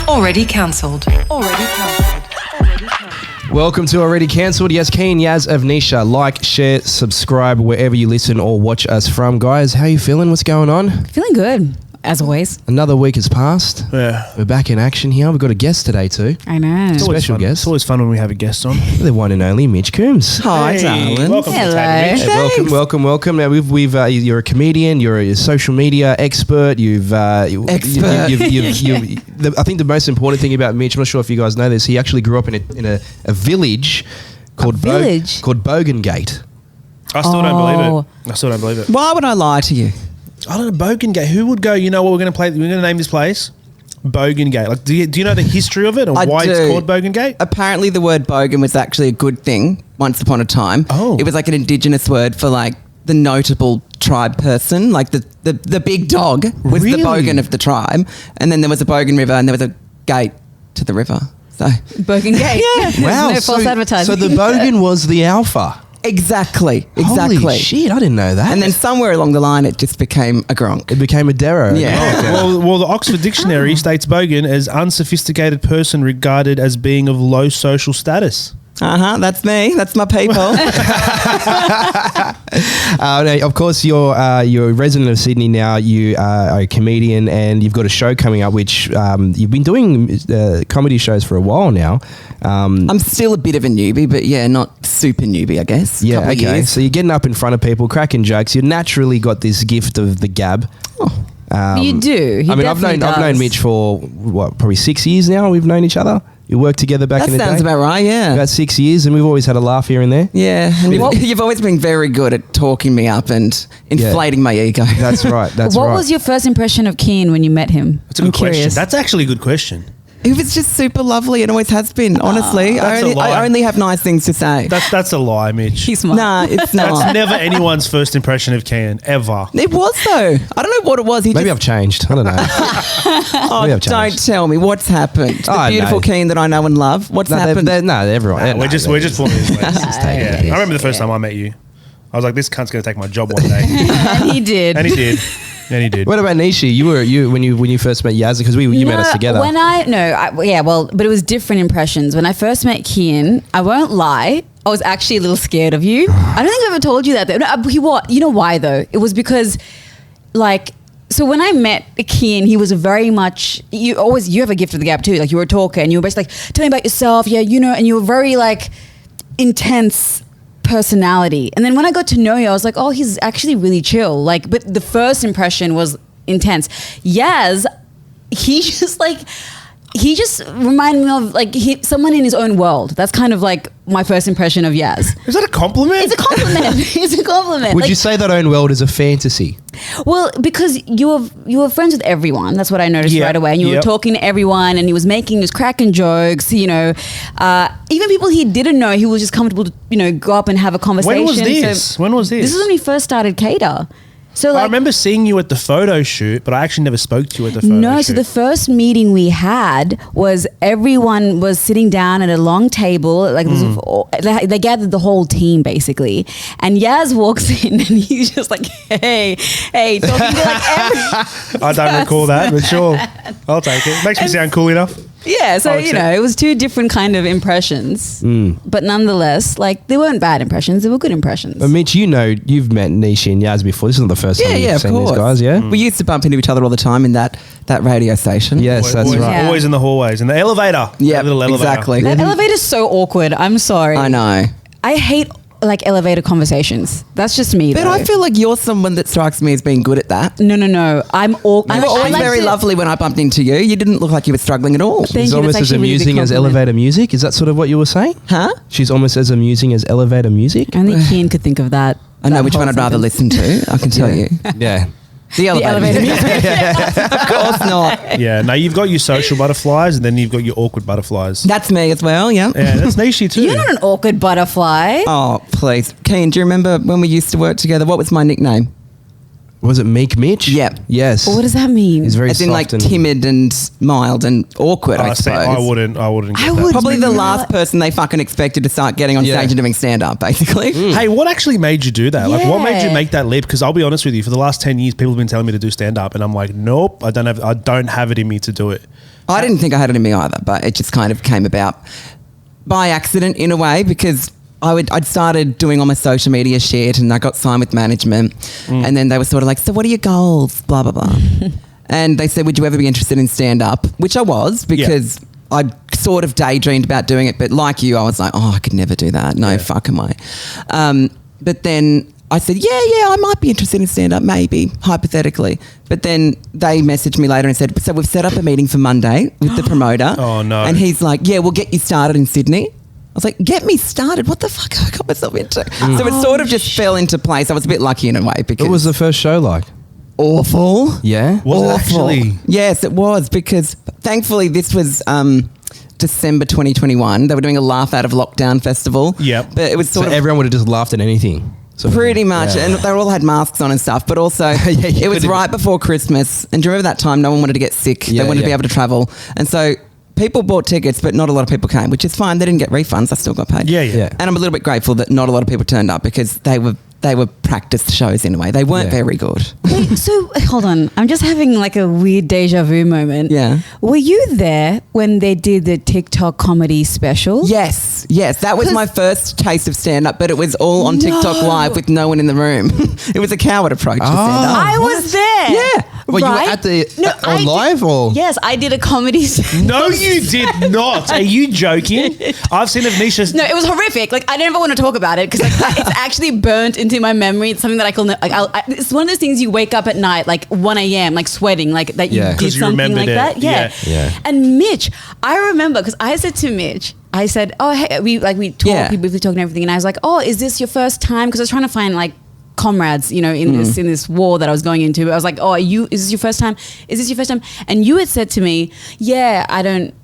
Already cancelled. Welcome to Already Cancelled. Yes, Keen, Yaz, Avnisha. Like, share, subscribe wherever you listen or watch us from. Guys, how you feeling? What's going on? Feeling good, as always. Another week has passed. Yeah. We're back in action here. We've got a guest today too. I know. It's always Special fun. guest. It's always fun when we have a guest on. The one and only Mitch Coombs. Hi, Hey, darling. welcome to Hello. Tatty Mitch. Hey, welcome. Now you're a comedian. You're a social media expert. Expert. I think the most important thing about Mitch, I'm not sure if you guys know this, he actually grew up in a village called called Bogengate. I still don't believe it. Why would I lie to you? I don't know, Bogengate. Who would go, you know what, we're going to name this place? Bogengate. Like, do you know the history of it and why it's called Bogengate? Apparently the word bogan was actually a good thing once upon a time. Oh. It was like an indigenous word for like the notable tribe person, like the big dog was Really? the bogan of the tribe. And then there was a bogan river and there was a gate to the river. So Bogan Gate. Yeah. Wow. No false advertising. So the Bogan was the alpha. Exactly. Holy shit, I didn't know that. And then somewhere along the line it just became a gronk. it became a Darrow. Yeah. Oh, okay. Well, the Oxford Dictionary states bogan as unsophisticated person regarded as being of low social status. That's me. That's my people. Now, of course, you're a resident of Sydney now. You are a comedian, and you've got a show coming up, which you've been doing comedy shows for a while now. I'm still a bit of a newbie, but yeah, not super newbie, I guess. Yeah, Couple of okay. years. So you're getting up in front of people, cracking jokes. You naturally got this gift of the gab. You do. He I've known does. Mitch for probably 6 years now. We've known each other. We worked together back That in the day. sounds about right, yeah. About 6 years, and we've always had a laugh here and there. Yeah, and you've always been very good at talking me up and inflating my ego. That's right. That's What right. was your first impression of Keen when you met him? That's a good question. That's actually a good question. He was just super lovely and always has been, honestly. That's a lie. I only have nice things to say. That's a lie, Mitch. He's smart. Nah, it's That's not. never anyone's first impression of Ken, ever. It was though. I don't know what it was. Maybe I've changed. I don't know. Maybe I've don't changed. tell me what's happened. The Oh, beautiful no. Keen that I know and love. What's happened? Everyone. We're just pulling his legs. taking Yeah. it. I remember the first time I met you. I was like, this cunt's going to take my job one day. And he did. And he did. And he did. What about Nishi? When you first met Yaz, because you met us together. But it was different impressions. When I first met Kian, I won't lie, I was actually a little scared of you. I don't think I've ever told you that. You know why though? It was because, so when I met Kian, he was very much, you have a gift of the gab too. Like you were a talker and you were basically like, tell me about yourself. Yeah, and you were very intense personality. And then when I got to know you, I was like, oh, he's actually really chill. But the first impression was intense. Yaz, he just reminded me of someone in his own world. That's kind of my first impression of Yaz. Is that a compliment? It's a compliment. It's a compliment. Would you say that own world is a fantasy? Well, because you were friends with everyone. That's what I noticed right away. And you were talking to everyone, and he was cracking jokes. Even people he didn't know, he was just comfortable to go up and have a conversation. When was this? This is when we first started Cater. So I remember seeing you at the photo shoot, but I actually never spoke to you at the photo shoot. No, so the first meeting we had was everyone was sitting down at a long table. They gathered the whole team basically, and Yaz walks in and he's just like, hey, talking to every I don't recall that, but sure, I'll take it. Makes me sound cool enough. Yeah, so it was two different kind of impressions, but nonetheless, they weren't bad impressions; they were good impressions. But Mitch, you've met Nishi and Yaz before. This isn't the first time you've seen these guys, yeah? We used to bump into each other all the time in that radio station. Yes, that's always, right. Yeah. Always in the hallways, in the elevator. Yeah, That little elevator. exactly. That elevator's so awkward. I'm sorry. I know. I hate elevator conversations. That's just me. But though. I feel like you're someone that strikes me as being good at that. No. I'm awkward. You were always very lovely when I bumped into you. You didn't look like you were struggling at all. Thank She's you. almost That's as actually a really big amusing as compliment. elevator music. Is that sort of what you were saying? Huh? She's almost as amusing as elevator music? Only Kian could think of that. I know that which one whole I'd rather sentence. listen to. I can tell you. Yeah. The elevator. elevator. Of course not. Yeah, no, you've got your social butterflies and then you've got your awkward butterflies. That's me as well, yeah. Yeah, that's Nishi too. You're not an awkward butterfly. Oh, please. Keen, do you remember when we used to work together? What was my nickname? Was it Meek Mitch? Yep. Yes. What does that mean? He's very As in, like, soft and timid and mild and awkward, I See, suppose. I wouldn't get I that. would- Probably the Yeah. last person they fucking expected to start getting on Yeah. stage and doing stand-up, basically. Hey, what actually made you do that? Like, what made you Yeah. make that leap? Because I'll be honest with you, for the last 10 years, people have been telling me to do stand-up, and I'm like, nope, I don't have it in me to do it. I didn't think I had it in me either, but it just kind of came about by accident in a way, because I'd started doing all my social media shit and I got signed with management, and then they were sort of like, so what are your goals? Blah, blah, blah. And they said, would you ever be interested in stand-up? Which I was, because I sort of daydreamed about doing it, but like you, I was like, oh, I could never do that. No fucking way. But then I said, yeah, I might be interested in stand-up, maybe, hypothetically. But then they messaged me later and said, so we've set up a meeting for Monday with the promoter. Oh, no. And he's like, yeah, we'll get you started in Sydney. I was like, get me started? What the fuck have I got myself into? So it sort of just fell into place. I was a bit lucky in a way because What was the first show like? awful. Yeah. Was it Awful. actually? Yes, it was, because thankfully this was December 2021. They were doing a laugh out of lockdown festival. Yep. But it was So sort of everyone would have just laughed at anything. Sort of pretty thing. much, Yeah. and they all had masks on and stuff. But also, you it was couldn't- right before Christmas. And do you remember that time? No one wanted to get sick. Yeah, they wanted to be yeah. able to travel, and so people bought tickets, but not a lot of people came, which is fine. They didn't get refunds. I still got paid. Yeah, yeah. And I'm a little bit grateful that not a lot of people turned up, because they were practiced shows in a way. They weren't Yeah. very good. Wait, so hold on. I'm just having like a weird deja vu moment. Yeah. Were you there when they did the TikTok comedy special? Yes. That was my first taste of stand-up, but it was all on TikTok Live with no one in the room. It was a coward approach to stand-up. I was there. Yeah. Well, you were Right? at the I on did- live or Yes, I did a comedy. No, you did not. Are you joking? I've seen Avnisha. No, it was horrific. Like, I never want to talk about it because like, it's actually burnt into my memory. It's something that I can. Like, it's one of those things you wake up at night, like 1 a.m., like sweating, like that you Yeah. did 'Cause you something remembered like it. that. Yeah. Yeah. And Mitch, I remember because I said to Mitch, I said, "Oh, hey, we talked, Yeah. we briefly talked and everything," and I was like, "Oh, is this your first time?" Because I was trying to find like comrades, you know, in this war that I was going into. I was like, "Oh, is this your first time? Is this your first time?" And you had said to me, "Yeah,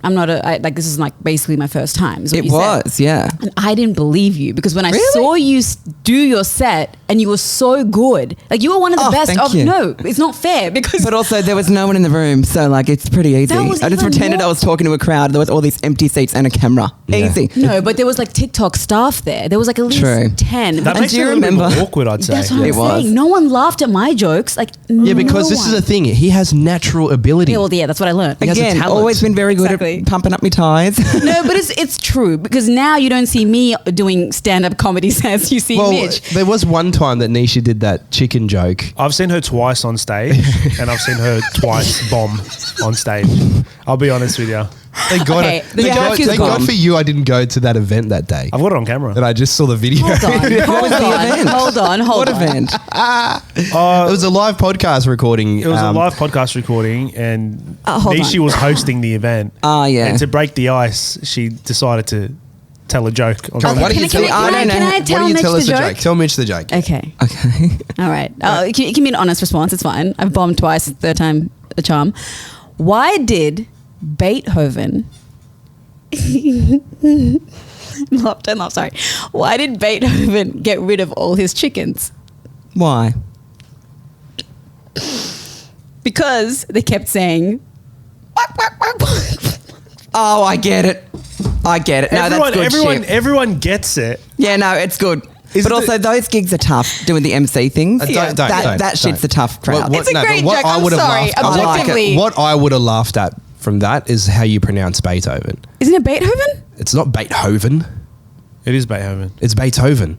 like this is like basically my first time." Is what It you said. was, yeah. And I didn't believe you because when I Really? saw you do your set and you were so good, like you were one of the Oh, best. thank you. No, it's not fair because But also, there was no one in the room, so like it's pretty easy. That was I just even pretended more- I was talking to a crowd. There was all these empty seats and a camera. Yeah. Easy. no, but there was like TikTok staff there. There was like at least True. 10. That And makes do it you a little bit remember- more awkward, I'd say. That's what I'm It was. saying. No one laughed at my jokes. Like yeah, because this is the thing. He has natural ability. Yeah, well, yeah, that's what I learned. He has a Again, talent. always been very good Exactly. at pumping up my tires. No, but it's true because now you don't see me doing stand-up comedy sets. You see Well, Mitch. there was one time that Nisha did that chicken joke. I've seen her twice on stage, and I've seen her twice bomb on stage. I'll be honest with you. Thank God, Okay, the thank joke God, is thank God gone. for you. I didn't go to that event that day, I've got it on camera. and I just saw the video. Hold on, hold the on, event? hold on, hold What on. event? It was a live podcast recording. It was a live podcast recording, and hold Nishi on. was hosting the event. Oh, yeah. And to break the ice, she decided to tell a joke. On John, stage. why don't you Can tell? I- I don't know. can I Why tell don't you Mitch tell us the the joke? joke? Tell Mitch the joke. Okay. Okay. All right. It can be an honest response. It's fine. I've bombed twice. Third time a charm. Why did Beethoven... Don't laugh, sorry. Why did Beethoven get rid of all his chickens? Why? Because they kept saying... "Quack, quack, quack, quack." Oh, I get it. No, that's good shit. Everyone gets it. Yeah, no, it's good. Is But it also, the- those gigs are tough, doing the MC things. Don't, that shit's don't. a tough crowd. What- It's a no, great but what joke. I I'm would have sorry. laughed- I like it. Objectively. What I would have laughed at from that is how you pronounce Beethoven. Isn't it Beethoven? It's not Beethoven. It is Beethoven. It's Beethoven.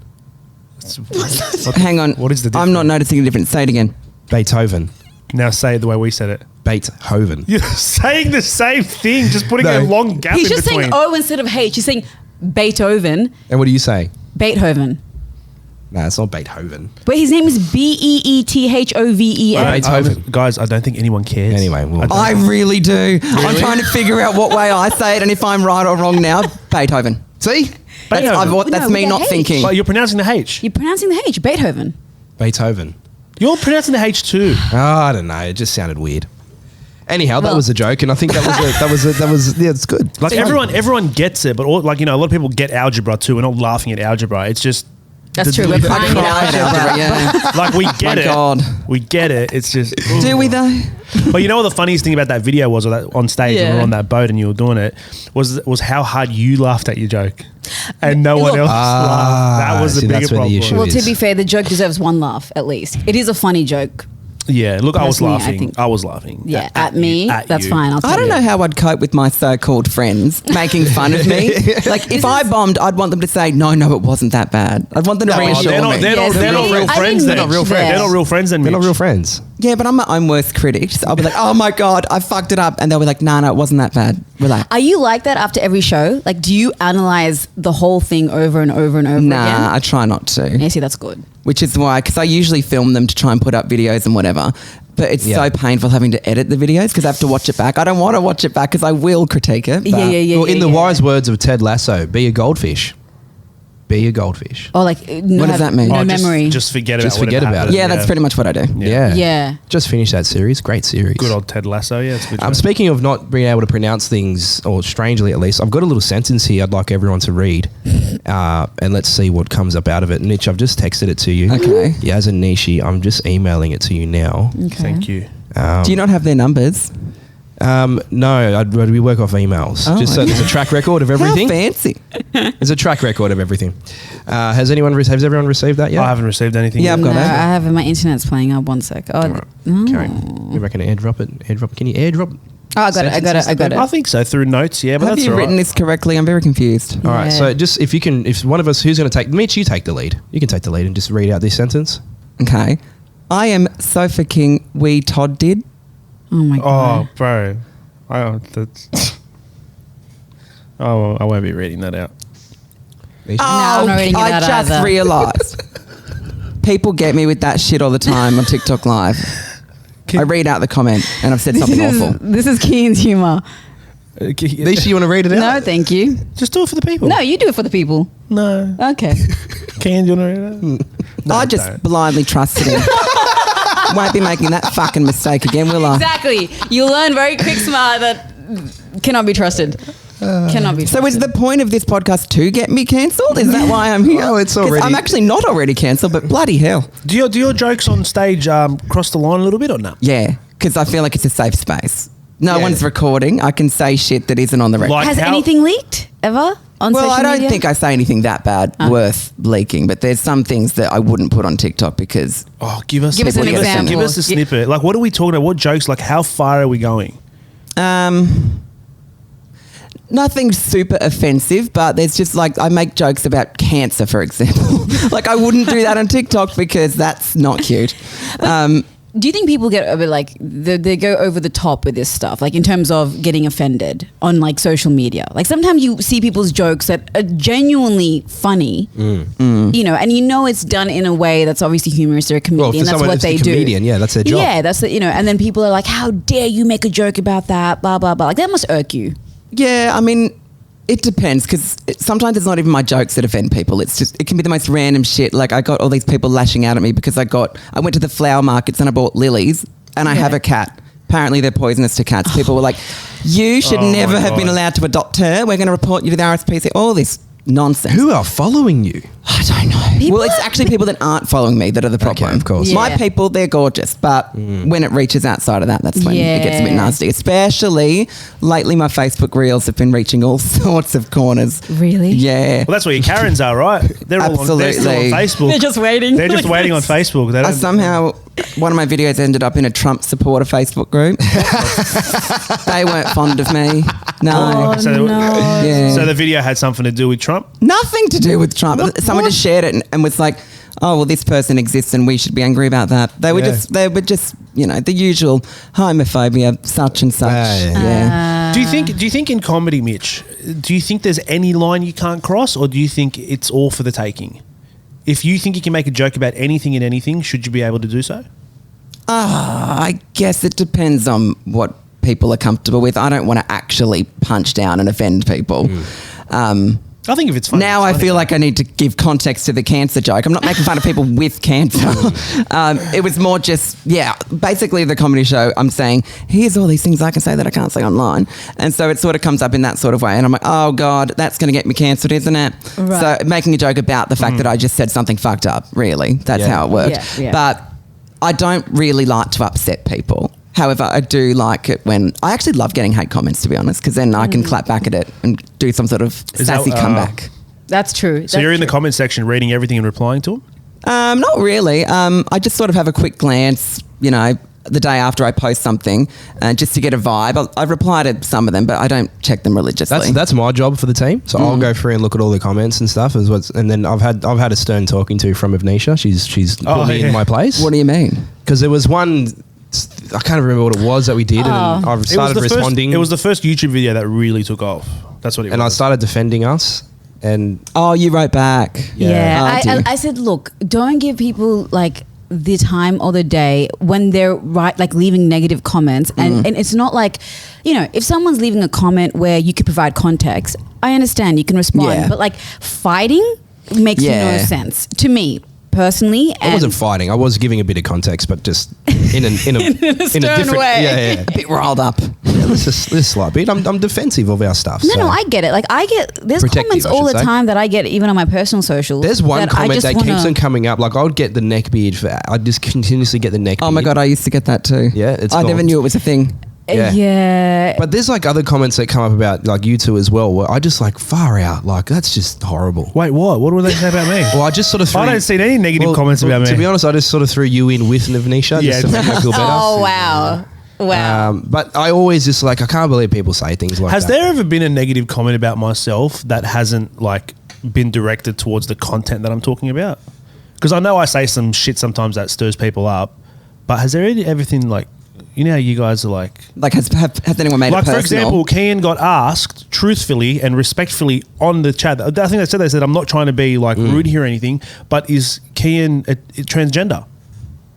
Hang on. What is the I'm not difference? noticing the difference. Say it again. Beethoven. Now say it the way we said it. Beethoven. You're saying the same thing, just putting No. a long gap He's in just between. saying O instead of H. He's saying Beethoven. And what do you say? Beethoven. Nah, it's not Beethoven. But his name is Beethoven. Beethoven. Guys, I don't think anyone cares. Anyway, well- I really do. I'm trying to figure out what way I say it, and if I'm right or wrong now, Beethoven. See? That's, Beethoven. that's No, me with not a H. thinking. But you're pronouncing the H. You're pronouncing the H. Beethoven. Beethoven. You're pronouncing the H too. Oh, I don't know. It just sounded weird. Anyhow, that Well- was a joke, and I think that was yeah, it's good. Like So- everyone gets it, but a lot of people get algebra too. We're not laughing at algebra. It's just That's true. We're crying in algebra. Yeah. Like we get My it. God. We get it. It's just. Do we though? But you know what the funniest thing about that video was, or that on stage when we were on that boat and you were doing it, was how hard you laughed at your joke, and no one else laughed. That was the see, bigger that's where the problem. issue Well, is. to be fair, the joke deserves one laugh at least. It is a funny joke. Yeah, look, I was Personally, I laughing. think- I was laughing. Yeah, at me, that's you. fine. I'll I take don't it. know how I'd cope with my so-called friends making fun of me. Like, if I bombed, I'd want them to say, no, it wasn't that bad. I'd want them to No, reassure they're not, me. they're, not, Yes, they're not see, real I friends. didn't They're not real reach friends. there. They're not real friends. Then They're not Mitch. real friends. Yeah, but I'm my own worst critic. So I'll be like, oh my God, I fucked it up. And they'll be like, no, it wasn't that bad. Relax. Are you like that after every show? Like, do you analyze the whole thing over and over and over Nah, again? I try not to. Yeah, see, that's good. Which is why, because I usually film them to try and put up videos and whatever. But it's Yeah. so painful having to edit the videos because I have to watch it back. I don't want to watch it back because I will critique it. But Yeah. Well, in the wise words of Ted Lasso, be a goldfish. Be a goldfish. Or like, no, What does that mean? No Oh, memory. Just forget Just about forget whatever about happened. it. Yeah, that's pretty much what I do. Yeah. Yeah. Just finished that series. Great series. Good old Ted Lasso. Yeah, it's a good. show. Speaking of not being able to pronounce things, or strangely at least, I've got a little sentence here I'd like everyone to read. And let's see what comes up out of it. Mitch, I've just texted it to you. Okay. Yaz and Nishi, I'm just emailing it to you now. Okay. Thank you. Do you not have their numbers? No, we work off emails. Oh, Just so there's a track record of everything. How fancy. There's a track record of everything. Has everyone received that yet? I haven't received anything. Yeah, yet. I've got No, it. I have my internet's playing. One sec. Oh, Right. Okay. Maybe I can airdrop it. Airdrop. Can you airdrop? I got it. I think so through notes. Yeah, but Have that's you all written right. this correctly? I'm very confused. All right. Yeah. So just if one of us, who's going to take? Mitch, you take the lead. You can take the lead and just read out this sentence. Okay. I am Sofa King. We Todd did. Oh my god. Oh, bro. That's. Oh, I won't be reading that out. Nishi? I'm not reading I that just either. realised. People get me with that shit all the time on TikTok Live. I read out the comment and I've said something awful. This is Keen's humor. Nishi, you want to read it No, out? thank you. Just do it for the people. No, you do it for the people. No. Okay. Can you want to read it out? No, I just don't. blindly trusted him. Won't be making that fucking mistake again, will I? Exactly. You learn very quick, smart that cannot be trusted. Cannot be trusted. So is the point of this podcast to get me cancelled? Is that why I'm here? Oh, it's 'Cause already- I'm actually not already cancelled, but bloody hell. Do your jokes on stage cross the line a little bit or not? Yeah, because I feel like it's a safe space. No Yeah. one's recording. I can say shit that isn't on the record. Like Has how- anything leaked ever on Well, social I don't media? think I say anything that bad worth leaking, but there's some things that I wouldn't put on TikTok because Oh, give us Give us an give example. Give us a snippet. Like, what are we talking about? What jokes? Like, how far are we going? nothing super offensive, but there's just like I make jokes about cancer, for example. Like I wouldn't do that on TikTok because that's not cute. Do you think people get a bit like they go over the top with this stuff, like in terms of getting offended on like social media? Like sometimes you see people's jokes that are genuinely funny, you know, and you know it's done in a way that's obviously humorous. They're a comedian. Well, for That's someone what that's a they do. comedian, yeah, that's their job. Yeah, that's the, you know, and then people are like, "How dare you make a joke about that?" Blah blah blah. Like that must irk you. Yeah, I mean, it depends because sometimes it's not even my jokes that offend people. It's just it can be the most random shit. Like I got all these people lashing out at me because I went to the flower markets and I bought lilies and I Yeah. have a cat. Apparently they're poisonous to cats. People were like, "You should Oh never my have been God. allowed to adopt her. We're going to report you to the RSPCA." All this nonsense. Who are following you? I don't know. People Well, it's actually people that aren't following me that are the problem. of course. Yeah. My people, they're gorgeous, but when it reaches outside of that, that's when it gets a bit Yeah. nasty. Especially lately, my Facebook reels have been reaching all sorts of corners. Really? Yeah. Well, that's where your Karens are, right? They're all on, they're still on Absolutely. Facebook. They're just waiting. They're just waiting on Facebook. They I don't, somehow, one of my videos ended up in a Trump supporter Facebook group. They weren't fond of me. No. Oh, So- no. Yeah. So the video had something to do with Trump. Nothing to do with Trump. Someone just shared it and was like, "Oh, well, this person exists and we should be angry about that." They were Yeah. just, you know, the usual homophobia, such and such. Yeah. Do you think in comedy, Mitch? Do you think there's any line you can't cross, or do you think it's all for the taking? If you think you can make a joke about anything and anything, should you be able to do so? I guess it depends on what people are comfortable with. I don't want to actually punch down and offend people. I think if it's funny. Now I feel like I need to give context to the cancer joke. I'm not making fun of people with cancer. It was more just, basically the comedy show, I'm saying, here's all these things I can say that I can't say online. And so it sort of comes up in that sort of way. And I'm like, oh God, that's going to get me cancelled, isn't it? Right. So making a joke about the fact that I just said something fucked up, really. That's how it worked. Yeah. But I don't really like to upset people. However, I do like it when I actually love getting hate comments, to be honest, because then I can clap back at it and do some sort of sassy comeback. That's true. So you're in the comment section reading everything and replying to them? Not really. I just sort of have a quick glance, the day after I post something, just to get a vibe. I've replied to some of them, but I don't check them religiously. That's my job for the team. So I'll go through and look at all the comments and stuff. And then I've had a stern talking to from Avnisha. She's put me in my place. What do you mean? Because there was one. I can't remember what it was that we did, and I started responding. It was the first YouTube video that really took off. That's what it was. And I started defending us. And you wrote back. Yeah, Oh, I said, look, don't give people like the time or the day when they're leaving negative comments, and it's not like, if someone's leaving a comment where you could provide context, I understand you can respond, but like fighting makes no sense to me personally. I wasn't fighting. I was giving a bit of context, but just in a different way. Yeah. A bit riled up. This slight bit. I'm defensive of our stuff. No, I get it. Like there's Protective, comments all the time that I get even on my personal socials. There's one comment that keeps keeps on coming up. Like I would get the neck beard. I just continuously get the neck beard. Oh my God, I used to get that too. Yeah, I never knew it was a thing. Yeah. But there's like other comments that come up about like you two as well, where I just like far out. Like that's just horrible. Wait, what? What do they say about me? Well, I just sort of I don't see any negative comments about me. To be honest, I just sort of threw you in with Navnisha just to make me feel better. Oh, wow. Wow. But I always just like, I can't believe people say things like Has that. there ever been a negative comment about myself that hasn't like been directed towards the content that I'm talking about? Because I know I say some shit sometimes that stirs people up, but has there everything like, how you guys are like... Like, has anyone made it personal? For example, Kian got asked truthfully and respectfully on the chat. I think they said, I'm not trying to be like rude here or anything, but is Kian a transgender?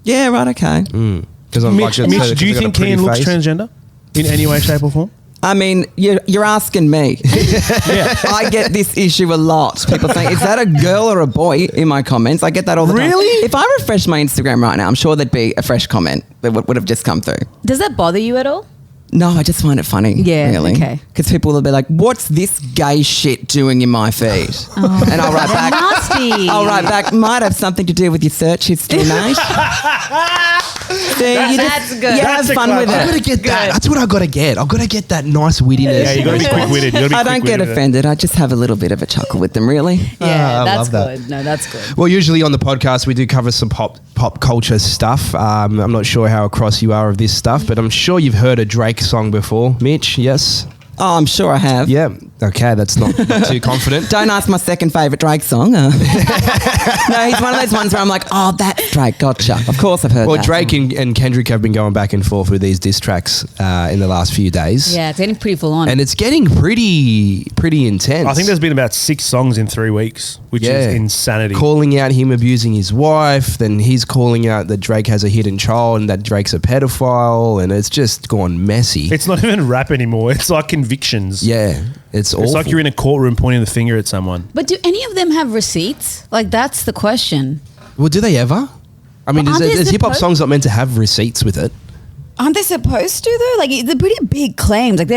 Yeah, right, okay. Mitch, do you think Kian looks transgender in any way, shape or form? I mean, you're asking me. I get this issue a lot. People saying, is that a girl or a boy in my comments? I get that all the time. Really? If I refresh my Instagram right now, I'm sure there'd be a fresh comment that would have just come through. Does that bother you at all? No, I just find it funny. Yeah, really. okay. Because people will be like, what's this gay shit doing in my feed? And I'll write back. Nasty. I'll write back, might have something to do with your search history, mate. That's good. Yeah, That's have fun with I it. gotta get that. That's what I gotta get. I've got to get that nice wittiness. Yeah, you got to be quick-witted. I don't get offended. I just have a little bit of a chuckle with them, really. Yeah, I that's love that. good. No, that's good. Well, usually on the podcast we do cover some pop culture stuff. I'm not sure how across you are of this stuff, but I'm sure you've heard a Drake song before, Mitch. Yes. Oh, I'm sure I have. Yeah. Okay, that's not too confident. Don't ask my second favourite Drake song. No, he's one of those ones where I'm like, oh, that's Drake. Gotcha. Of course I've heard Well, that. Drake and Kendrick have been going back and forth with these diss tracks in the last few days. Yeah, it's getting pretty full on. And it's getting pretty intense. I think there's been about 6 songs in 3 weeks, which is insanity. Calling out him abusing his wife, then he's calling out that Drake has a hidden child and that Drake's a pedophile, and it's just gone messy. It's not even rap anymore. It's like convictions. Yeah, it's awful. It's like you're in a courtroom pointing the finger at someone. But do any of them have receipts? Like, that's the question. Well, do they ever? I mean, Aren't they is hip hop supposed- songs not meant to have receipts with it? Aren't they supposed to, though? Like, they're pretty big claims. Like,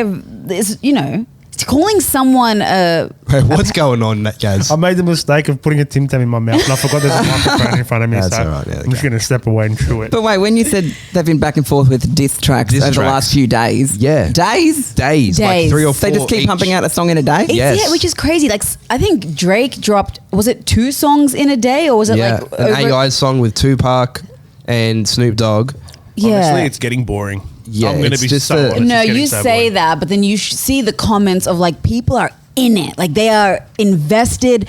calling someone Hey, what's going on, Gaz? I made the mistake of putting a Tim Tam in my mouth and I forgot there's a microphone in front of me. That's so all right, yeah, I'm just going to step away and chew it. But wait, when you said they've been back and forth with diss tracks over the last few days. Yeah. Days? Days. Like Days. 3 or 4 They just keep each. pumping out a song in a day? It's, Yes. Yeah, which is crazy. Like, I think Drake dropped, was it 2 songs in a day, or was it Yeah, like an AI song with Tupac and Snoop Dogg. Yeah. Honestly, it's getting boring. Yeah, I'm going to it's be just so a- honest. No, it's getting you so say boring. that, but then you see the comments of like people are in it, like they are invested.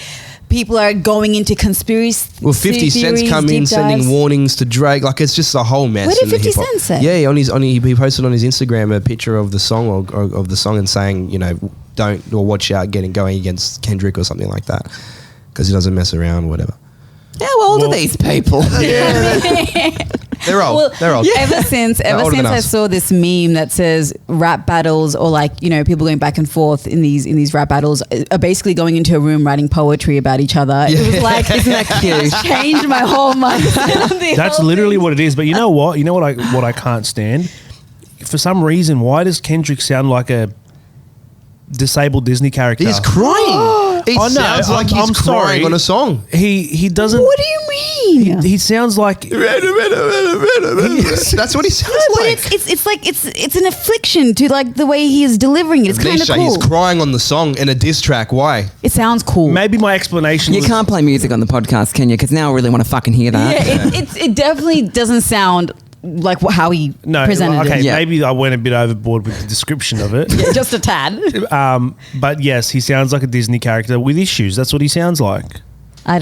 People are going into conspiracy. Well, 50 Cent's come in sending warnings to Drake. Like, it's just a whole mess. What did in the 50 hip-hop. Cent say? Yeah, he posted on his Instagram a picture of the song or of the song and saying, don't or watch out going against Kendrick or something like that because he doesn't mess around or whatever. How old are these people? They're old. Well, They're old. Ever since older than I us. saw this meme that says rap battles, or like, you know, people going back and forth in these rap battles are basically going into a room writing poetry about each other. Yeah. It was like, isn't that cute? It's changed my whole mindset. On the That's whole literally thing. what it is. But you know what? You know what I can't stand? For some reason, why does Kendrick sound like a disabled Disney character? He's crying. It I know, sounds like he's I'm crying sorry. on a song. He doesn't. What do you mean? He sounds like. That's what he sounds But like. it's an affliction to like the way he is delivering it. It's kind of Nisha, cool. he's crying on the song in a diss track. Why? It sounds cool. Maybe my explanation. You was, can't play music on the podcast, can you? Because now I really want to fucking hear that. Yeah, it definitely doesn't sound like how he No, presented okay, it. Yeah. maybe I went a bit overboard with the description of it. Yeah, just a tad. But yes, he sounds like a Disney character with issues. That's what he sounds like. I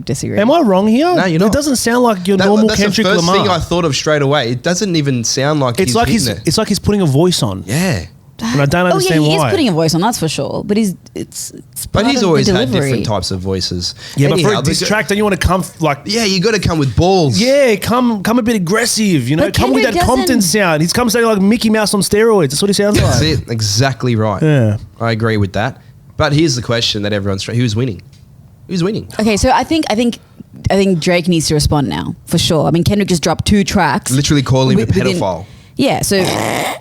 disagree. Am I wrong here? No, you're not. It doesn't sound like your normal that's Kendrick the first Lamar. thing I thought of straight away. It doesn't even sound like It's like hitting it. it's like he's putting a voice on. Yeah. And I don't Oh yeah, understand he why. is putting a voice on, that's for sure. But it's But part he's of the always had delivery. different types of voices. Yeah, but Anyhow, for a diss the- track, don't you want to come like? Yeah, you got to come with balls. Yeah, come a bit aggressive. You know, But come with that Kendrick Compton doesn't- sound. He's come saying like Mickey Mouse on steroids. That's what he sounds That's like. it. Exactly right. Yeah. I agree with that. But here's the question that everyone's who's winning? Who's winning? Okay, so I think Drake needs to respond now for sure. I mean, Kendrick just dropped 2 tracks. Literally call him a within- pedophile. Yeah, so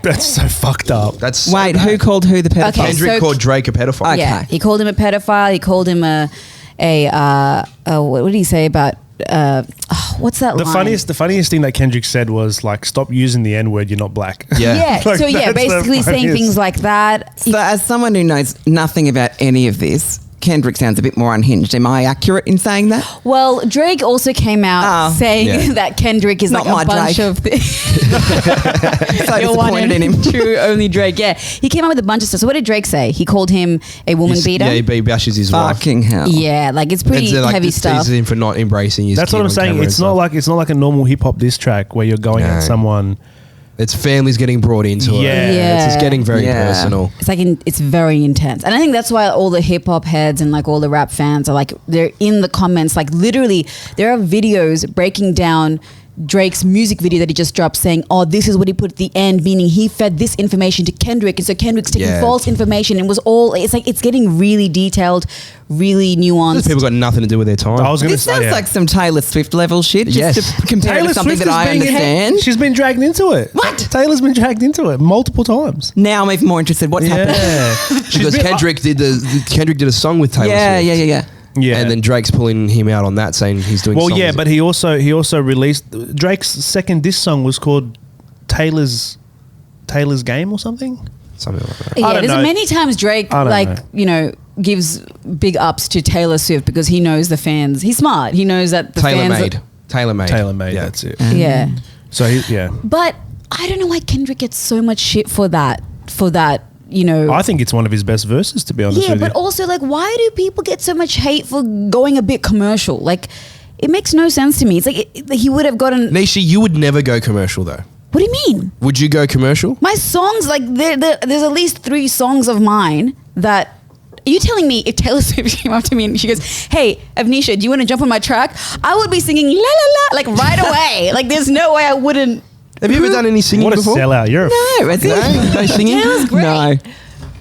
That's so fucked up. That's so Wait, bad. who called who the pedophile? Okay. Kendrick So- called Drake a pedophile. Okay. yeah, he called him a pedophile. He called him what did he say about what's that The line? funniest thing that Kendrick said was like, "Stop using the N word. You're not black." Yeah. Yeah, Like, so yeah, that's the basically saying funniest. things like that. So, as someone who knows nothing about any of this, Kendrick sounds a bit more unhinged. Am I accurate in saying that? Well, Drake also came out Oh. saying Yeah. that Kendrick is Not like my a bunch Drake. of things. So Your one disappointed in and him. true, only Drake. Yeah, he came out with a bunch of stuff. So what did Drake say? He called him a woman beater. Yeah, he bashes his wife. Fucking hell. Yeah, like it's pretty And so, like, heavy stuff. teases him for not embracing his That's kid what I'm on saying. camera It's and not stuff. like a normal hip hop diss track where you're going No. at someone. It's families getting brought into it. Yeah. Yeah. It's just getting very Yeah. personal. It's like it's very intense, and I think that's why all the hip hop heads and like all the rap fans are like they're in the comments. Like literally, there are videos breaking down Drake's music video that he just dropped, saying, "Oh, this is what he put at the end," meaning he fed this information to Kendrick, and so Kendrick's taking Yeah. false information. It was all. It's like it's getting really detailed, really Those nuanced. people got nothing to do with their time. I was going to This say sounds yeah. like some Taylor Swift level shit. Just Yes. to compare it Taylor to something Swift that I has been understand. she's been dragged into it. What? Taylor's been dragged into it multiple times. Now I'm even more interested. What's happening? Yeah. because Kendrick did a song with Taylor Yeah, Swift. yeah. Yeah. And then Drake's pulling him out on that, saying he's doing. Well, songs. yeah, but he also released Drake's second diss song was called Taylor's Game or something. something like that. I Yeah, don't there's know. many times Drake I don't like know. gives big ups to Taylor Swift because he knows the fans. He's smart. He knows that the Tailor fans. made. Tailor made. Yeah, that's it. Yeah. So yeah, But I don't know why Kendrick gets so much shit for that. I think it's one of his best verses, to be honest Yeah, with but you. also like, why do people get so much hate for going a bit commercial? Like, it makes no sense to me. It's like he would have gotten. Nisha, you would never go commercial though. What do you mean? Would you go commercial? My songs, like, there's at least 3 songs of mine that. Are you telling me if Taylor Swift came up to me and she goes, "Hey, Avnisha, do you want to jump on my track?" I would be singing "La La La" like right away. Like, there's no way I wouldn't. Have you ever done any singing What a before? sellout! You're a No, is it? No singing. Taylor's great. No.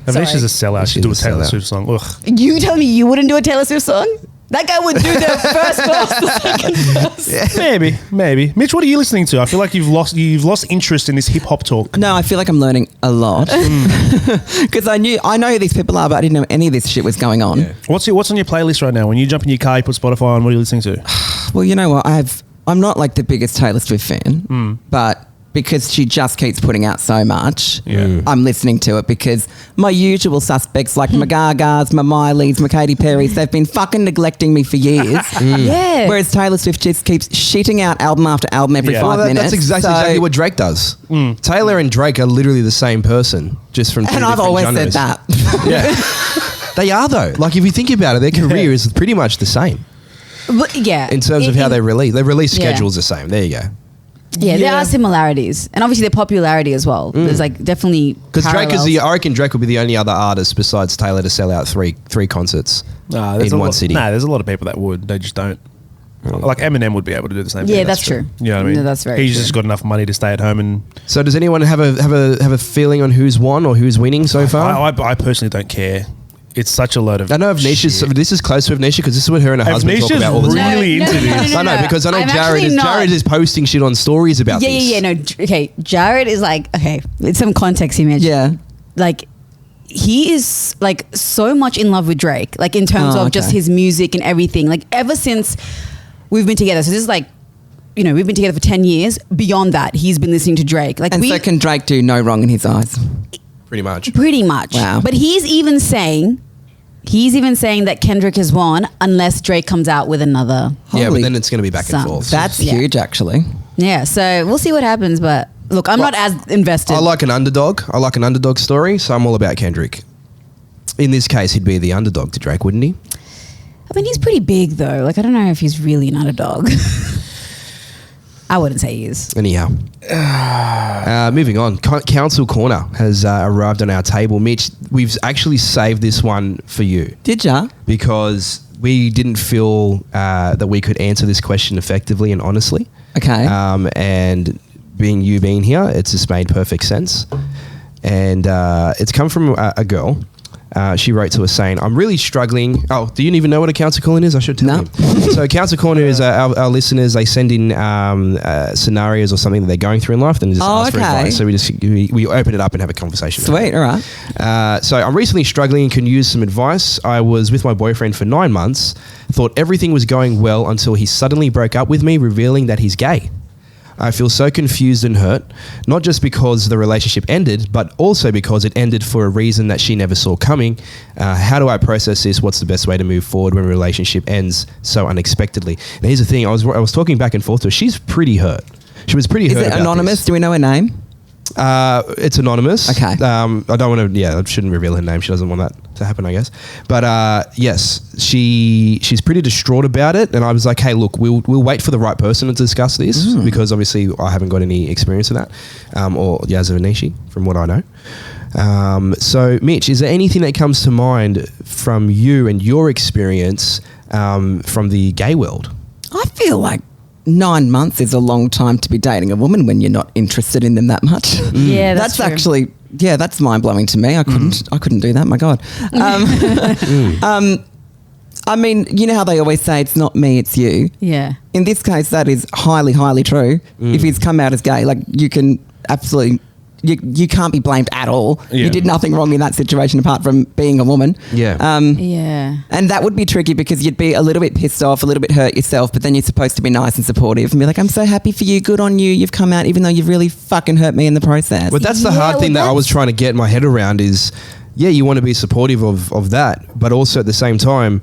Avnisha's a sellout. She'd do a She's a Taylor sellout. Swift song. Ugh. You tell me you wouldn't do a Taylor Swift song? That guy would do the first verse, the second verse. Maybe. Mitch, what are you listening to? I feel like you've lost interest in this hip hop talk. No, I feel like I'm learning a lot because I know who these people are, but I didn't know any of this shit was going on. Yeah. What's on your playlist right now? When you jump in your car, you put Spotify on. What are you listening to? Well, you know what? I'm not like the biggest Taylor Swift fan, but because she just keeps putting out so much, Yeah. I'm listening to it because my usual suspects like my Gagas, my Mileys, my Katy Perrys, they've been fucking neglecting me for years. Yeah. Whereas Taylor Swift just keeps shitting out album after album every Yeah. 5 Well, minutes. that's exactly what Drake does. Taylor and Drake are literally the same person, just from two And I've different always genres. said that. Yeah, they are though. Like if you think about it, their career is pretty much the same But, yeah. in terms of how they release. Their release Yeah. schedule's the same. There you go. Yeah, there Yeah. are similarities, and obviously their popularity as well. There's like definitely Because Drake is parallels. I reckon Drake will be the only other artist besides Taylor to sell out three concerts There's in a one lot, city. Nah, there's a lot of people that would. They just don't. Like Eminem would be able to do the same thing. Yeah, that's true. You know what I mean? No, that's very He's true. just got enough money to stay at home and. So does anyone have a feeling on who's won or who's winning so far? I personally don't care. It's such a load of. I know Avnisha's. shit. This is close to Avnisha because this is what her and her husband talk Avnisha's about all the time. really into this. I know because I know I'm Jared actually is not. Jared is posting shit on stories about Yeah, this. yeah, yeah. No, okay. Jared is like, okay, it's some context image. Yeah. Like, he is like so much in love with Drake, like in terms of just okay. his music and everything. Like, ever since we've been together. So this is like, you know, we've been together for 10 years. Beyond that, he's been listening to Drake. Like, And so can Drake do no wrong in his eyes? Pretty much. pretty much. Wow. But he's even saying that Kendrick has won unless Drake comes out with another. Yeah, but Holy- then it's going to be back and Some. forth. That's Yeah. huge, actually. Yeah. So we'll see what happens. But look, I'm not as invested. I like an underdog. I like an underdog story, so I'm all about Kendrick. In this case, he'd be the underdog to Drake, wouldn't he? I mean, he's pretty big though. Like, I don't know if he's really an underdog. I wouldn't say he is. Anyhow, moving on. Council Corner has arrived on our table. Mitch, we've actually saved this one for you Did ya? because we didn't feel that we could answer this question effectively and honestly. Okay. And being here, it's just made perfect sense. And it's come from a girl. She wrote to us saying, I'm really struggling. Oh, do you even know what a council corner is? I should tell No. you. So a council corner is our listeners, they send in scenarios or something that they're going through in life, then just ask for okay. advice. So we open it up and have a conversation. Sweet. All right. So I'm recently struggling and can use some advice. I was with my boyfriend for 9 months, thought everything was going well until he suddenly broke up with me, revealing that he's gay. I feel so confused and hurt, not just because the relationship ended, but also because it ended for a reason that she never saw coming. How do I process this? What's the best way to move forward when a relationship ends so unexpectedly? And here's the thing, I was talking back and forth to her. She's pretty hurt. She was pretty Is hurt it about anonymous? this. Do we know her name? It's anonymous. Okay. I don't want to. Yeah, I shouldn't reveal her name. She doesn't want that to happen, I guess. But yes, she's pretty distraught about it. And I was like, hey, look, we'll wait for the right person to discuss this because obviously I haven't got any experience of that, or Yazza Anishi, from what I know. So, Mitch, is there anything that comes to mind from you and your experience from the gay world? I feel like 9 months is a long time to be dating a woman when you're not interested in them that much. Yeah, that's true. actually, that's mind blowing to me. I couldn't do that. My God. I mean, you know how they always say it's not me, it's you. Yeah. In this case, that is highly, highly true. If he's come out as gay, like you can absolutely. You can't be blamed at all. Yeah. You did nothing wrong in that situation apart from being a woman. Yeah. Yeah. And that would be tricky because you'd be a little bit pissed off, a little bit hurt yourself, but then you're supposed to be nice and supportive and be like, I'm so happy for you, good on you, you've come out even though you've really fucking hurt me in the process. But that's the Yeah, hard thing well, that I was trying to get my head around is, yeah, you want to be supportive of that, but also at the same time,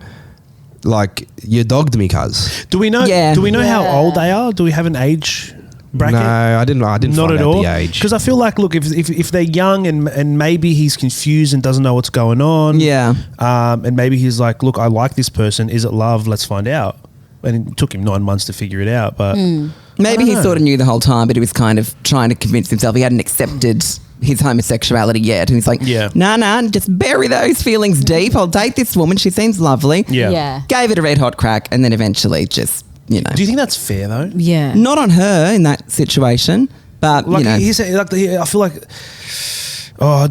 like, you dogged me, cuz. Do we know? Yeah. Do we know how Yeah. old they are? Do we have an age bracket? No, I didn't Not find at out all. the age. Because I feel like, look, if they're young and maybe he's confused and doesn't know what's going on. Yeah. And maybe he's like, look, I like this person. Is it love? Let's find out. And it took him 9 months to figure it out. But Maybe I he don't know. sort of knew the whole time, but he was kind of trying to convince himself he hadn't accepted his homosexuality yet. And he's like, Yeah. nah, just bury those feelings deep. I'll date this woman. She seems lovely. yeah. Yeah. Gave it a red hot crack and then eventually just, you know. Do you think that's fair though? Yeah. Not on her in that situation, but, Like you know. I feel like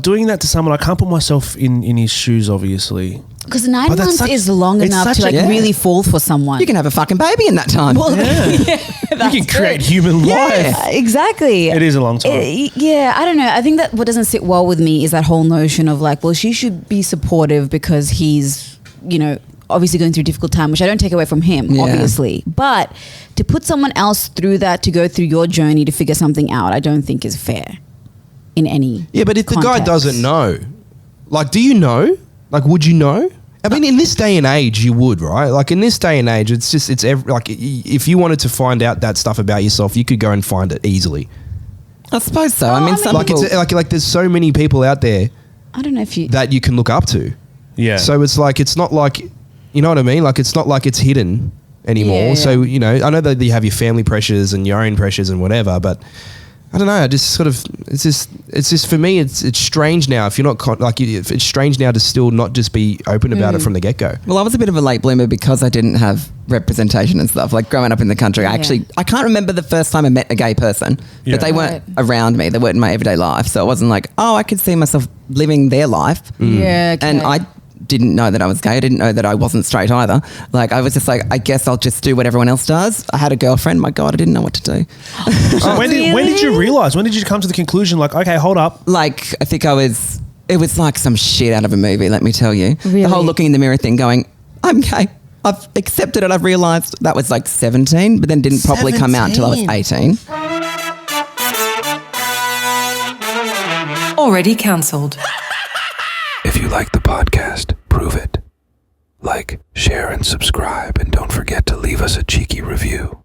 doing that to someone, I can't put myself in his shoes, obviously. Because 9 But that's months such- is long it's enough such to a- like Yeah. really fall for someone. You can have a fucking baby in that time. Well, You can create human life. exactly. It is a long time. Yeah, I don't know. I think that what doesn't sit well with me is that whole notion of like, well, she should be supportive because he's, you know, obviously going through a difficult time, which I don't take away from him, Yeah. obviously. But to put someone else through that, to go through your journey to figure something out, I don't think is fair in any Yeah, but if the guy context. doesn't know, like, do you know? Like, would you know? I mean, in this day and age, you would, right? Like, in this day and age, like, if you wanted to find out that stuff about yourself, you could go and find it easily. I suppose so. Oh, I mean, I mean- some Like, people... like there's so many people out there I don't know if you. that you can look up to. Yeah. So it's like, it's not like, you know what I mean? Like, it's not like it's hidden anymore. Yeah, So, yeah. you know, I know that you have your family pressures and your own pressures and whatever, but I don't know. I just sort of it's just for me. It's strange now. If you're not it's strange now to still not just be open about it from the get go. Well, I was a bit of a late bloomer because I didn't have representation and stuff. Like growing up in the country, I can't remember the first time I met a gay person, but they weren't around me. They weren't in my everyday life, so it wasn't like, oh, I could see myself living their life. Yeah, okay. And I didn't know that I was gay. I didn't know that I wasn't straight either. Like I was just like, I guess I'll just do what everyone else does. I had a girlfriend. My God, I didn't know what to do. So when did you realise? When did you come to the conclusion? Like, okay, hold up. Like I think it was like some shit out of a movie. Let me tell you, Really? the whole looking in the mirror thing, going, I'm gay. I've accepted it. I've realised. That was like 17, but then didn't properly come out until I was 18. Already cancelled. If you like the podcast, prove it. Like, share, and subscribe, and don't forget to leave us a cheeky review.